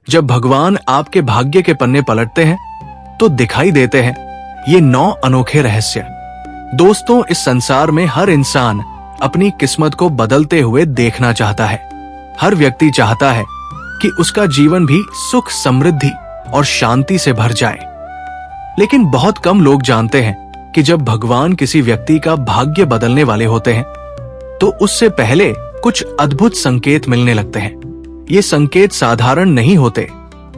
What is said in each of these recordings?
जब भगवान आपके भाग्य के पन्ने पलटते हैं तो दिखाई देते हैं ये 9 अनोखे रहस्य। दोस्तों, इस संसार में हर इंसान अपनी किस्मत को बदलते हुए देखना चाहता है। हर व्यक्ति चाहता है कि उसका जीवन भी सुख, समृद्धि और शांति से भर जाए। लेकिन बहुत कम लोग जानते हैं कि जब भगवान किसी व्यक्ति का भाग्य बदलने वाले होते हैं तो उससे पहले कुछ अद्भुत संकेत मिलने लगते हैं। ये संकेत साधारण नहीं होते,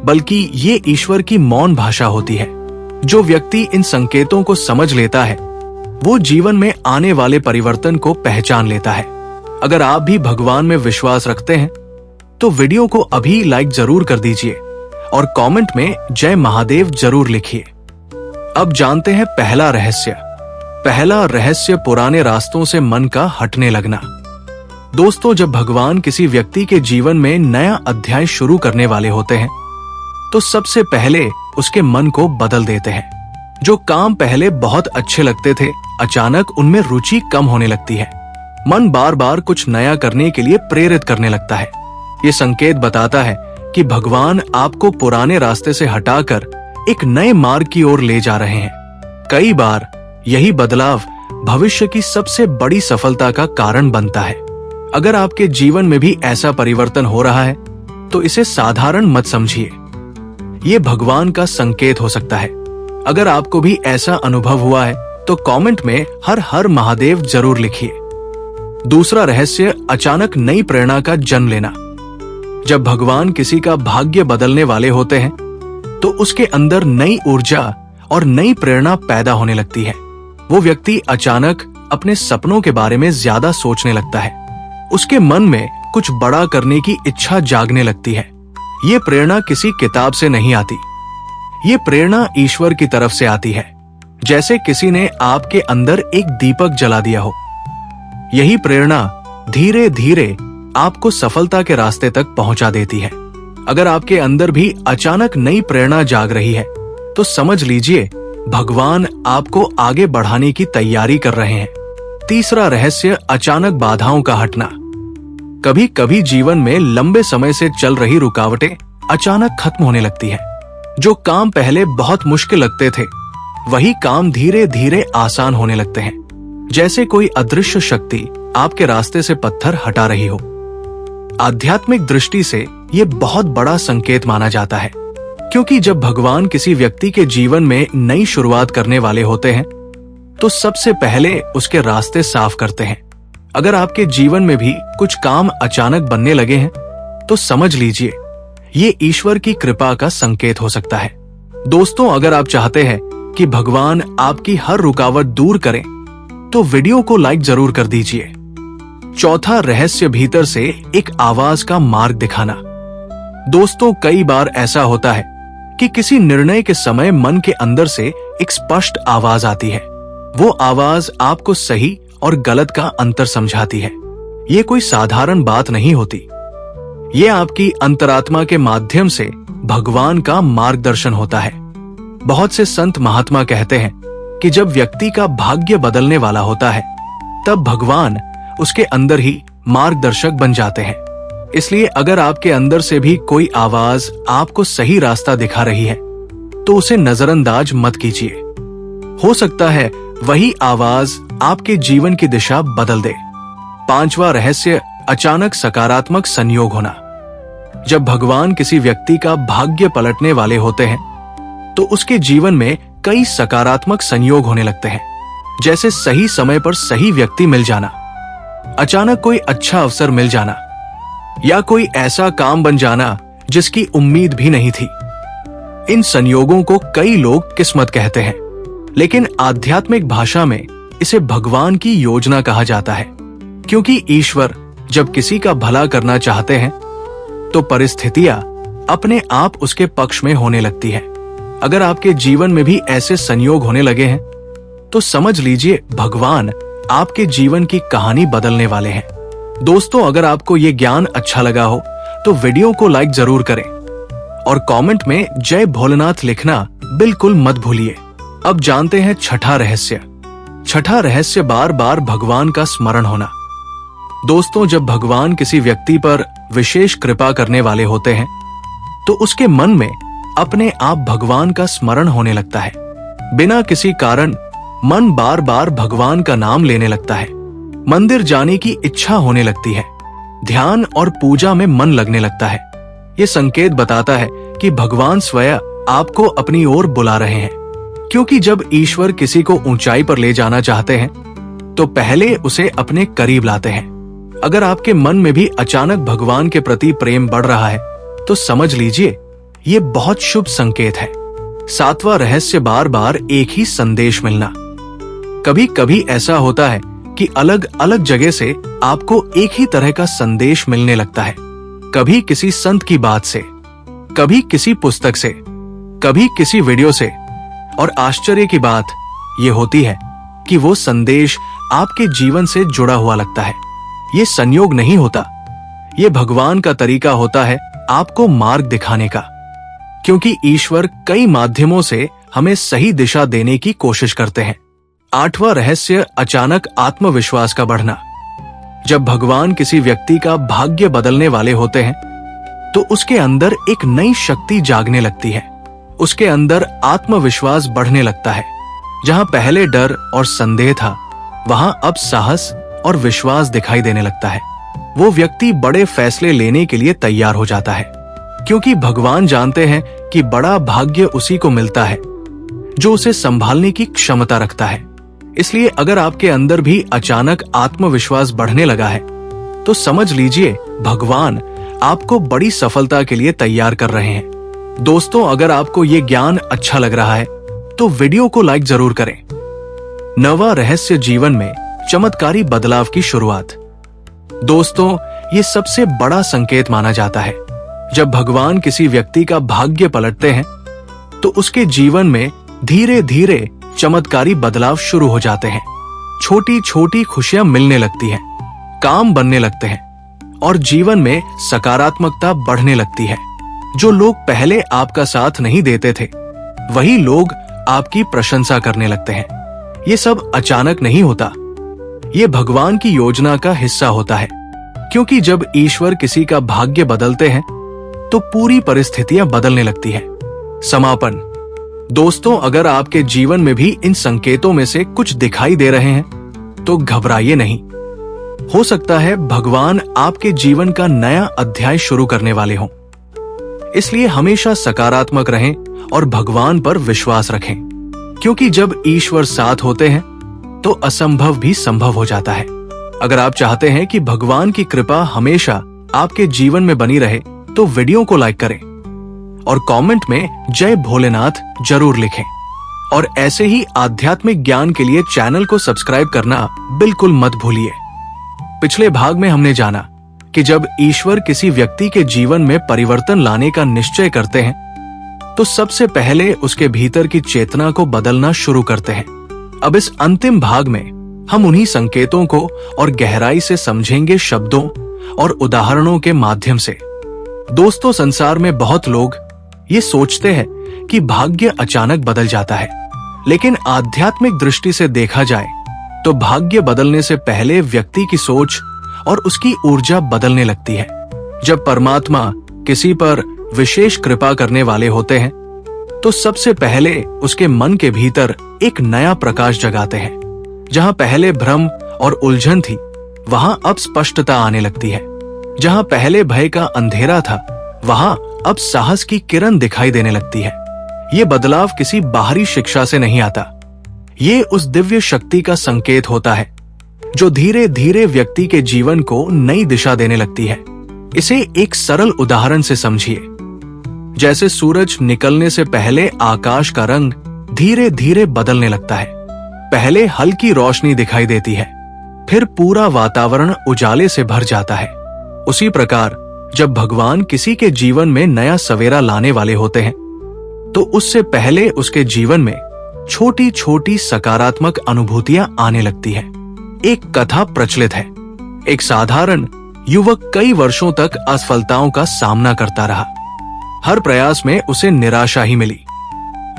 बल्कि ये ईश्वर की मौन भाषा होती है। जो व्यक्ति इन संकेतों को समझ लेता है वो जीवन में आने वाले परिवर्तन को पहचान लेता है। अगर आप भी भगवान में विश्वास रखते हैं तो वीडियो को अभी लाइक जरूर कर दीजिए और कमेंट में जय महादेव जरूर लिखिए। अब जानते हैं पहला रहस्य। पहला रहस्य, पुराने रास्तों से मन का हटने लगना। दोस्तों, जब भगवान किसी व्यक्ति के जीवन में नया अध्याय शुरू करने वाले होते हैं तो सबसे पहले उसके मन को बदल देते हैं। जो काम पहले बहुत अच्छे लगते थे, अचानक उनमें रुचि कम होने लगती है। मन बार बार कुछ नया करने के लिए प्रेरित करने लगता है। ये संकेत बताता है कि भगवान आपको पुराने रास्ते से हटाकर एक नए मार्ग की ओर ले जा रहे हैं। कई बार यही बदलाव भविष्य की सबसे बड़ी सफलता का कारण बनता है। अगर आपके जीवन में भी ऐसा परिवर्तन हो रहा है तो इसे साधारण मत समझिए। ये भगवान का संकेत हो सकता है। अगर आपको भी ऐसा अनुभव हुआ है तो कमेंट में हर हर महादेव जरूर लिखिए। दूसरा रहस्य, अचानक नई प्रेरणा का जन्म लेना। जब भगवान किसी का भाग्य बदलने वाले होते हैं तो उसके अंदर नई ऊर्जा और नई प्रेरणा पैदा होने लगती है। वो व्यक्ति अचानक अपने सपनों के बारे में ज्यादा सोचने लगता है। उसके मन में कुछ बड़ा करने की इच्छा जागने लगती है। ये प्रेरणा किसी किताब से नहीं आती, ये प्रेरणा ईश्वर की तरफ से आती है। जैसे किसी ने आपके अंदर एक दीपक जला दिया हो। यही प्रेरणा धीरे धीरे आपको सफलता के रास्ते तक पहुंचा देती है। अगर आपके अंदर भी अचानक नई प्रेरणा जाग रही है तो समझ लीजिए भगवान आपको आगे बढ़ाने की तैयारी कर रहे हैं। तीसरा रहस्य, अचानक बाधाओं का हटना। कभी कभी जीवन में लंबे समय से चल रही रुकावटें अचानक खत्म होने लगती हैं। जो काम पहले बहुत मुश्किल लगते थे वही काम धीरे धीरे आसान होने लगते हैं। जैसे कोई अदृश्य शक्ति आपके रास्ते से पत्थर हटा रही हो। आध्यात्मिक दृष्टि से ये बहुत बड़ा संकेत माना जाता है, क्योंकि जब भगवान किसी व्यक्ति के जीवन में नई शुरुआत करने वाले होते हैं तो सबसे पहले उसके रास्ते साफ करते हैं। अगर आपके जीवन में भी कुछ काम अचानक बनने लगे हैं तो समझ लीजिए ये ईश्वर की कृपा का संकेत हो सकता है। दोस्तों, अगर आप चाहते हैं कि भगवान आपकी हर रुकावट दूर करें तो वीडियो को लाइक जरूर कर दीजिए। चौथा रहस्य, भीतर से एक आवाज का मार्ग दिखाना। दोस्तों, कई बार ऐसा होता है कि किसी निर्णय के समय मन के अंदर से एक स्पष्ट आवाज आती है। वो आवाज आपको सही और गलत का अंतर समझाती है। ये कोई साधारण बात नहीं होती, ये आपकी अंतरात्मा के माध्यम से भगवान का मार्गदर्शन होता है। बहुत से संत महात्मा कहते हैं कि जब व्यक्ति का भाग्य बदलने वाला होता है तब भगवान उसके अंदर ही मार्गदर्शक बन जाते हैं। इसलिए अगर आपके अंदर से भी कोई आवाज आपको सही रास्ता दिखा रही है तो उसे नजरअंदाज मत कीजिए। हो सकता है वही आवाज आपके जीवन की दिशा बदल दे। पांचवा रहस्य, अचानक सकारात्मक संयोग होना। जब भगवान किसी व्यक्ति का भाग्य पलटने वाले होते हैं तो उसके जीवन में कई सकारात्मक संयोग होने लगते हैं। जैसे सही समय पर सही व्यक्ति मिल जाना, अचानक कोई अच्छा अवसर मिल जाना, या कोई ऐसा काम बन जाना जिसकी उम्मीद भी नहीं थी। इन संयोगों को कई लोग किस्मत कहते हैं, लेकिन आध्यात्मिक भाषा में इसे भगवान की योजना कहा जाता है। क्योंकि ईश्वर जब किसी का भला करना चाहते हैं तो परिस्थितियां अपने आप उसके पक्ष में होने लगती है। अगर आपके जीवन में भी ऐसे संयोग होने लगे हैं तो समझ लीजिए भगवान आपके जीवन की कहानी बदलने वाले हैं। दोस्तों, अगर आपको ये ज्ञान अच्छा लगा हो तो वीडियो को लाइक जरूर करें और कमेंट में जय भोलेनाथ लिखना बिल्कुल मत भूलिए। अब जानते हैं छठा रहस्य। छठा रहस्य, बार बार भगवान का स्मरण होना। दोस्तों, जब भगवान किसी व्यक्ति पर विशेष कृपा करने वाले होते हैं तो उसके मन में अपने आप भगवान का स्मरण होने लगता है। बिना किसी कारण मन बार बार भगवान का नाम लेने लगता है। मंदिर जाने की इच्छा होने लगती है। ध्यान और पूजा में मन लगने लगता है। ये संकेत बताता है कि भगवान स्वयं आपको अपनी ओर बुला रहे हैं, क्योंकि जब ईश्वर किसी को ऊंचाई पर ले जाना चाहते हैं तो पहले उसे अपने करीब लाते हैं। अगर आपके मन में भी अचानक भगवान के प्रति प्रेम बढ़ रहा है तो समझ लीजिए ये बहुत शुभ संकेत है। 7वां रहस्य, बार बार एक ही संदेश मिलना। कभी कभी ऐसा होता है कि अलग अलग जगह से आपको एक ही तरह का संदेश मिलने लगता है। कभी किसी संत की बात से, कभी किसी पुस्तक से, कभी किसी वीडियो से। और आश्चर्य की बात यह होती है कि वो संदेश आपके जीवन से जुड़ा हुआ लगता है। ये संयोग नहीं होता, ये भगवान का तरीका होता है आपको मार्ग दिखाने का, क्योंकि ईश्वर कई माध्यमों से हमें सही दिशा देने की कोशिश करते हैं। 8वां रहस्य, अचानक आत्मविश्वास का बढ़ना। जब भगवान किसी व्यक्ति का भाग्य बदलने वाले होते हैं तो उसके अंदर एक नई शक्ति जागने लगती है। उसके अंदर आत्मविश्वास बढ़ने लगता है। जहां पहले डर और संदेह था, वहां अब साहस और विश्वास दिखाई देने लगता है। वो व्यक्ति बड़े फैसले लेने के लिए तैयार हो जाता है, क्योंकि भगवान जानते हैं कि बड़ा भाग्य उसी को मिलता है जो उसे संभालने की क्षमता रखता है। इसलिए अगर आपके अंदर भी अचानक आत्मविश्वास बढ़ने लगा है तो समझ लीजिए भगवान आपको बड़ी सफलता के लिए तैयार कर रहे हैं। दोस्तों, अगर आपको ये ज्ञान अच्छा लग रहा है तो वीडियो को लाइक जरूर करें। 9वां रहस्य, जीवन में चमत्कारी बदलाव की शुरुआत। दोस्तों, ये सबसे बड़ा संकेत माना जाता है। जब भगवान किसी व्यक्ति का भाग्य पलटते हैं तो उसके जीवन में धीरे धीरे चमत्कारी बदलाव शुरू हो जाते हैं। छोटी छोटी खुशियां मिलने लगती हैं, काम बनने लगते हैं और जीवन में सकारात्मकता बढ़ने लगती है। जो लोग पहले आपका साथ नहीं देते थे, वही लोग आपकी प्रशंसा करने लगते हैं। ये सब अचानक नहीं होता, ये भगवान की योजना का हिस्सा होता है, क्योंकि जब ईश्वर किसी का भाग्य बदलते हैं तो पूरी परिस्थितियां बदलने लगती है। समापन। दोस्तों, अगर आपके जीवन में भी इन संकेतों में से कुछ दिखाई दे रहे हैं तो घबराइए नहीं। हो सकता है भगवान आपके जीवन का नया अध्याय शुरू करने वाले हों। इसलिए हमेशा सकारात्मक रहें और भगवान पर विश्वास रखें, क्योंकि जब ईश्वर साथ होते हैं तो असंभव भी संभव हो जाता है। अगर आप चाहते हैं कि भगवान की कृपा हमेशा आपके जीवन में बनी रहे तो वीडियो को लाइक करें और कमेंट में जय भोलेनाथ जरूर लिखें। और ऐसे ही आध्यात्मिक ज्ञान के लिए चैनल को सब्सक्राइब करना बिल्कुल मत भूलिए। पिछले भाग में हमने जाना कि जब ईश्वर किसी व्यक्ति के जीवन में परिवर्तन लाने का निश्चय करते हैं तो सबसे पहले उसके भीतर की चेतना को बदलना शुरू करते हैं। अब इस अंतिम भाग में हम उन्हीं संकेतों को और गहराई से समझेंगे, शब्दों और उदाहरणों के माध्यम से। दोस्तों, संसार में बहुत लोग ये सोचते हैं कि भाग्य अचानक बदल जाता है, लेकिन आध्यात्मिक दृष्टि से देखा जाए तो भाग्य बदलने से पहले व्यक्ति की सोच और उसकी ऊर्जा बदलने लगती है। जब परमात्मा किसी पर विशेष कृपा करने वाले होते हैं तो सबसे पहले उसके मन के भीतर एक नया प्रकाश जगाते हैं। जहां पहले भ्रम और उलझन थी, वहां अब स्पष्टता आने लगती है। जहां पहले भय का अंधेरा था, वहां अब साहस की किरण दिखाई देने लगती है। ये बदलाव किसी बाहरी शिक्षा से नहीं आता, ये उस दिव्य शक्ति का संकेत होता है जो धीरे धीरे व्यक्ति के जीवन को नई दिशा देने लगती है। इसे एक सरल उदाहरण से समझिए। जैसे सूरज निकलने से पहले आकाश का रंग धीरे धीरे बदलने लगता है। पहले हल्की रोशनी दिखाई देती है, फिर पूरा वातावरण उजाले से भर जाता है। उसी प्रकार जब भगवान किसी के जीवन में नया सवेरा लाने वाले होते हैं तो उससे पहले उसके जीवन में छोटी छोटी सकारात्मक अनुभूतियां आने लगती हैं। एक कथा प्रचलित है। एक साधारण युवक कई वर्षों तक असफलताओं का सामना करता रहा। हर प्रयास में उसे निराशा ही मिली।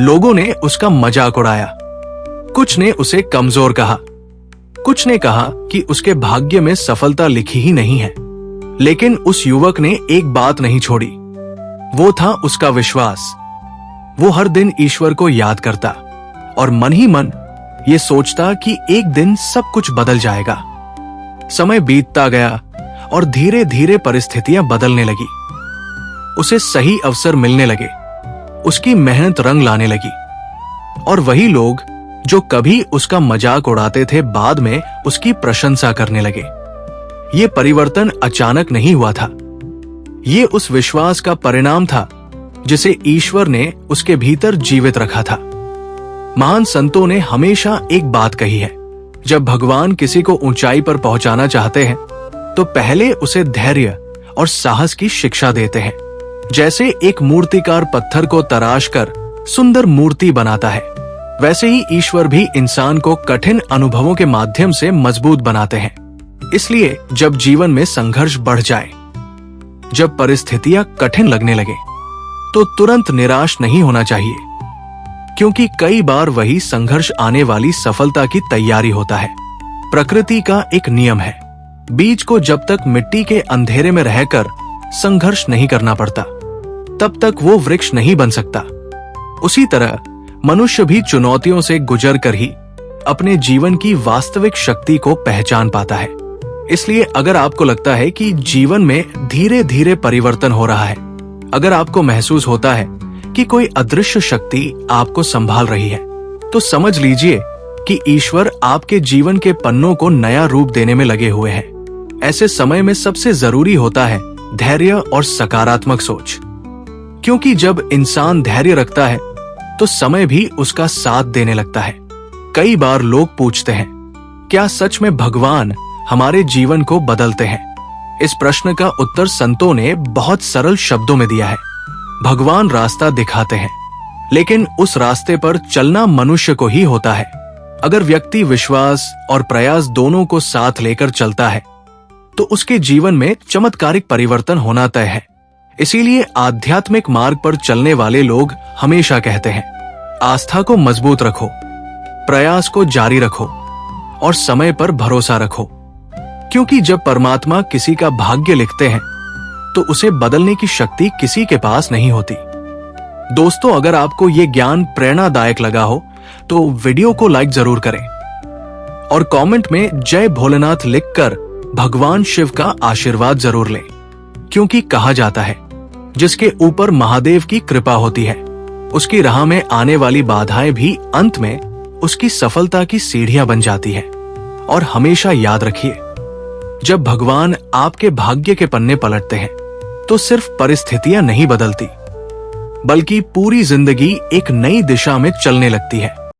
लोगों ने उसका मजाक उड़ाया, कुछ ने उसे कमजोर कहा, कुछ ने कहा कि उसके भाग्य में सफलता लिखी ही नहीं है। लेकिन उस युवक ने एक बात नहीं छोड़ी। वो था उसका विश्वास। वो हर दिन ईश्वर को याद करता और मन ही मन ये सोचता कि एक दिन सब कुछ बदल जाएगा। समय बीतता गया और धीरे धीरे परिस्थितियां बदलने लगी। उसे सही अवसर मिलने लगे, उसकी मेहनत रंग लाने लगी और वही लोग जो कभी उसका मजाक उड़ाते थे बाद में उसकी प्रशंसा करने लगे। ये परिवर्तन अचानक नहीं हुआ था, ये उस विश्वास का परिणाम था जिसे ईश्वर ने उसके भीतर जीवित रखा था। महान संतों ने हमेशा एक बात कही है, जब भगवान किसी को ऊंचाई पर पहुंचाना चाहते हैं तो पहले उसे धैर्य और साहस की शिक्षा देते हैं। जैसे एक मूर्तिकार पत्थर को तराश कर सुंदर मूर्ति बनाता है, वैसे ही ईश्वर भी इंसान को कठिन अनुभवों के माध्यम से मजबूत बनाते हैं। इसलिए जब जीवन में संघर्ष बढ़ जाए, जब परिस्थितियां कठिन लगने लगे, तो तुरंत निराश नहीं होना चाहिए, क्योंकि कई बार वही संघर्ष आने वाली सफलता की तैयारी होता है। प्रकृति का एक नियम है, बीज को जब तक मिट्टी के अंधेरे में रहकर संघर्ष नहीं करना पड़ता, तब तक वो वृक्ष नहीं बन सकता। उसी तरह मनुष्य भी चुनौतियों से गुजर कर ही अपने जीवन की वास्तविक शक्ति को पहचान पाता है। इसलिए अगर आपको लगता है कि जीवन में धीरे धीरे परिवर्तन हो रहा है, अगर आपको महसूस होता है कि कोई अदृश्य शक्ति आपको संभाल रही है, तो समझ लीजिए कि ईश्वर आपके जीवन के पन्नों को नया रूप देने में लगे हुए हैं। ऐसे समय में सबसे जरूरी होता है धैर्य और सकारात्मक सोच, क्योंकि जब इंसान धैर्य रखता है तो समय भी उसका साथ देने लगता है। कई बार लोग पूछते हैं, क्या सच में भगवान हमारे जीवन को बदलते हैं? इस प्रश्न का उत्तर संतों ने बहुत सरल शब्दों में दिया है। भगवान रास्ता दिखाते हैं, लेकिन उस रास्ते पर चलना मनुष्य को ही होता है। अगर व्यक्ति विश्वास और प्रयास दोनों को साथ लेकर चलता है तो उसके जीवन में चमत्कारिक परिवर्तन होना तय है। इसीलिए आध्यात्मिक मार्ग पर चलने वाले लोग हमेशा कहते हैं, आस्था को मजबूत रखो, प्रयास को जारी रखो और समय पर भरोसा रखो, क्योंकि जब परमात्मा किसी का भाग्य लिखते हैं तो उसे बदलने की शक्ति किसी के पास नहीं होती। दोस्तों, अगर आपको ये ज्ञान प्रेरणादायक लगा हो तो वीडियो को लाइक जरूर करें और कमेंट में जय भोलेनाथ लिखकर भगवान शिव का आशीर्वाद जरूर लें, क्योंकि कहा जाता है जिसके ऊपर महादेव की कृपा होती है, उसकी राह में आने वाली बाधाएं भी अंत में उसकी सफलता की सीढ़ियां बन जाती है। और हमेशा याद रखिए, जब भगवान आपके भाग्य के पन्ने पलटते हैं तो सिर्फ परिस्थितियां नहीं बदलती, बल्कि पूरी जिंदगी एक नई दिशा में चलने लगती है।